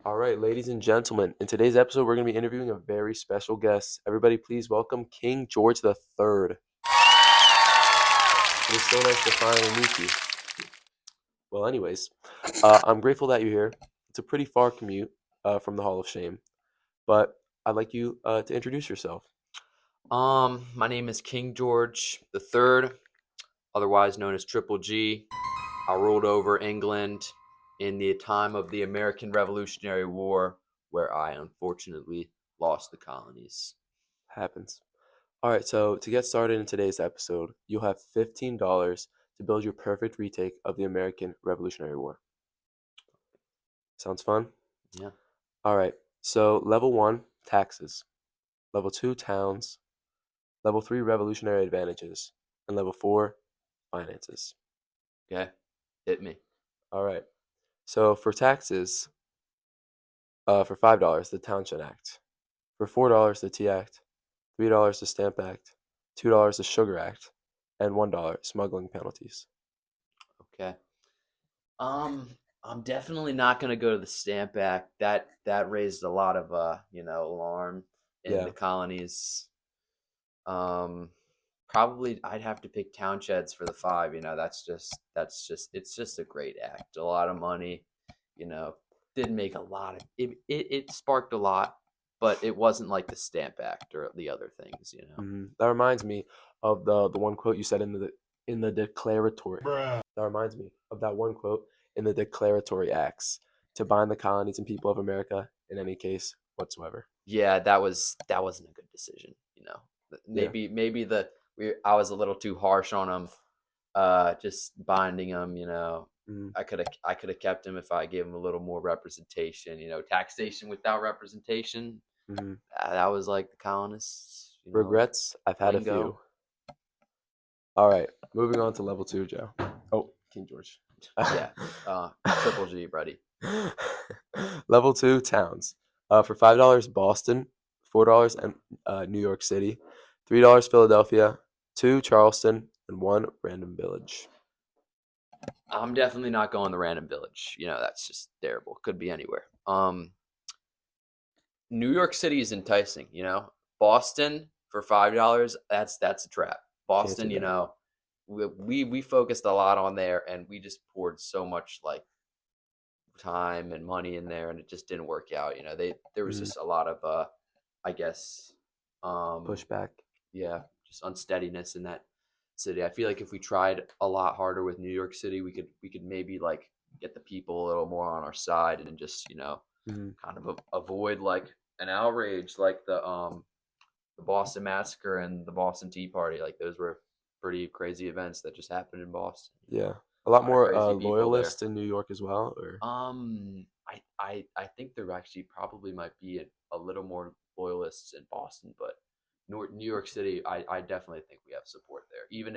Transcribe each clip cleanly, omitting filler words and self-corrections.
All right, ladies and gentlemen, in today's episode, we're going to be interviewing a very special guest. Everybody, please welcome King George the Third. It is so nice to finally meet you. Well, anyways, I'm grateful that you're here. It's a pretty far commute from the Hall of Shame, but I'd like you to introduce yourself. My name is King George the Third, otherwise known as Triple G. I ruled over England in the time of the American Revolutionary War, where I unfortunately lost the colonies. Happens. All right, so to get started in today's episode, you'll have $15 to build your perfect retake of the American Revolutionary War. Sounds fun? Yeah. All right, so level 1, taxes. Level 2, towns. Level 3, revolutionary advantages. And level 4, finances. Okay. Hit me. All right. So for taxes, for $5, the Townshend Act. For $4, the Tea Act. $3, the Stamp Act. $2, the Sugar Act. And $1, smuggling penalties. Okay. Um, I'm definitely not gonna go to the Stamp Act. That raised a lot of alarm in Yeah. the colonies. Um, Probably I'd have to pick Townsheds for the five. That's just it's just a great act. A lot of money, you know, didn't make a lot of it sparked a lot, but it wasn't like the Stamp Act or the other things. That reminds me of the one quote you said in the declaratory. That reminds me of that one quote in the declaratory acts to bind the colonies and people of America in any case whatsoever. Yeah, that wasn't a good decision. Yeah. Maybe I was a little too harsh on them, just binding them. Mhm. I could have kept him if I gave him a little more representation. Taxation without representation. Mhm. That was like the colonists, Regrets? I've had a few. lingo. All right, moving on to level 2, Joe. Oh, King George. Yeah, Triple G, buddy. Level 2, towns. For $5, Boston. $4, and New York City. $3, Philadelphia. 2, Charleston, and 1, random village. I'm definitely not going the random village. That's just terrible. Could be anywhere. New York City is enticing. Boston for $5. That's a trap. Can't do Boston, that. we focused a lot on there, and we just poured so much like time and money in there, and it just didn't work out. There was Mhm. just a lot of I guess, um, Pushback. yeah, just unsteadiness in that city. I feel like if we tried a lot harder with New York City, we could maybe like get the people a little more on our side and just Mhm. kind of avoid like an outrage like the Boston Massacre and the Boston Tea Party. Like those were pretty crazy events that just happened in Boston. Yeah. A A lot lot of more crazy people there. loyalists in New York as well, or I think there actually probably might be a little more loyalists in Boston, but New York City, I definitely think we have support there. Even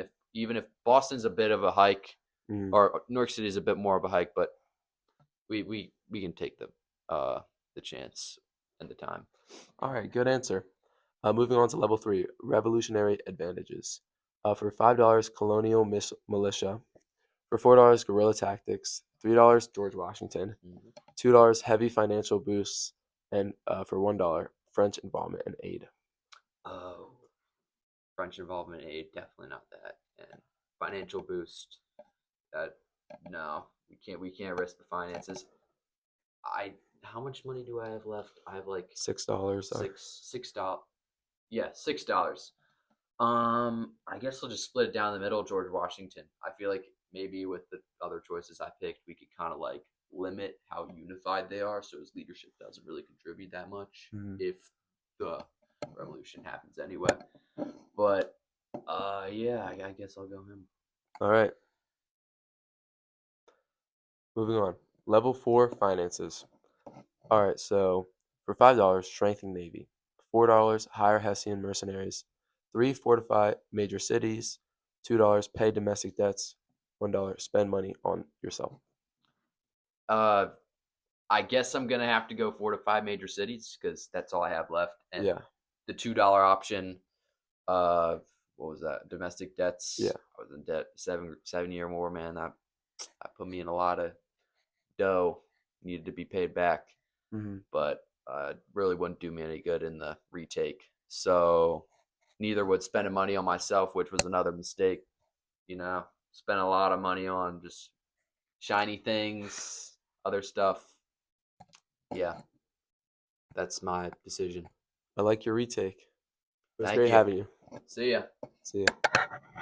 if Boston's a bit of a hike, Mhm. or New York City is a bit more of a hike, but we can take the chance and the time. All right, good answer. Moving on to level 3, revolutionary advantages. For $5, colonial militia. For $4, guerrilla tactics. $3, George Washington. Mhm. $2, heavy financial boosts. And for $1, French involvement and aid. Oh, French involvement in aid, definitely not that. And financial boost, that no, we can't risk the finances. I How much money do I have left? I have like $6. six dollars. Yeah, $6. I guess I'll just split it down the middle. George Washington. I feel like maybe with the other choices I picked, we could kind of like limit how unified they are, so his leadership doesn't really contribute that much Mhm. if the revolution happens anyway. But yeah, I guess I'll go him. All right, moving on. Level 4, finances. All right, so for $5, strengthen Navy. $4, hire Hessian mercenaries. 3, fortify major cities. $2, pay domestic debts. $1, spend money on yourself. Uh, I guess I'm gonna have to go 4 to 5 major cities because that's all I have left. And Yeah, the $2 option, uh, what was that? Domestic yeah. debts. I was in debt 7 year or more, man. That put me in a lot of dough. Needed to be paid back. Mm-hmm. but really wouldn't do me any good in the retake. So neither would spending money on myself, which was another mistake. Spent a lot of money on just shiny things, other stuff. Yeah, that's my decision. I like your retake. It was Thank great you. having you. See ya. See ya.